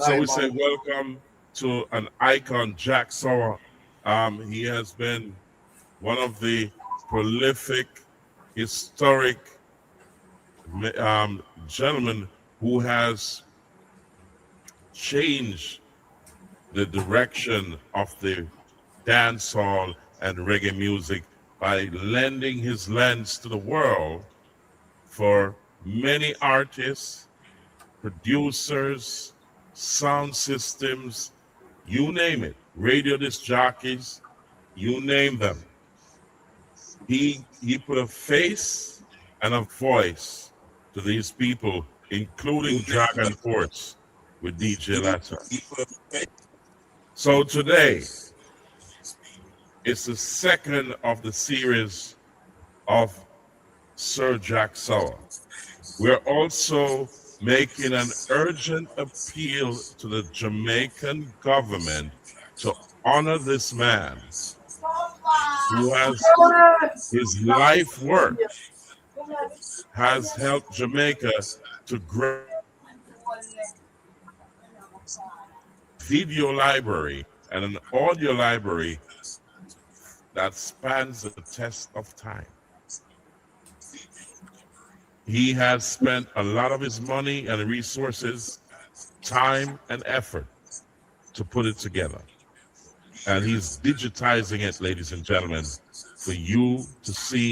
So we say welcome to an icon, Jack Sauer. He has been one of the prolific, historic gentlemen who has changed the direction of the dancehall and reggae music by lending his lens to the world for many artists, producers, sound systems, you name it, radio disc jockeys, you name them. He put a face and a voice to these people, including Dragon Ports with DJ Latta. So today, it's the second of the series of Sir Jack Sauer. We're also making an urgent appeal to the Jamaican government to honor this man who has his life work has helped Jamaica to grow video library and an audio library that spans the test of time. He has spent a lot of his money and resources, time and effort to put it together. And he's digitizing it, ladies and gentlemen, for you to see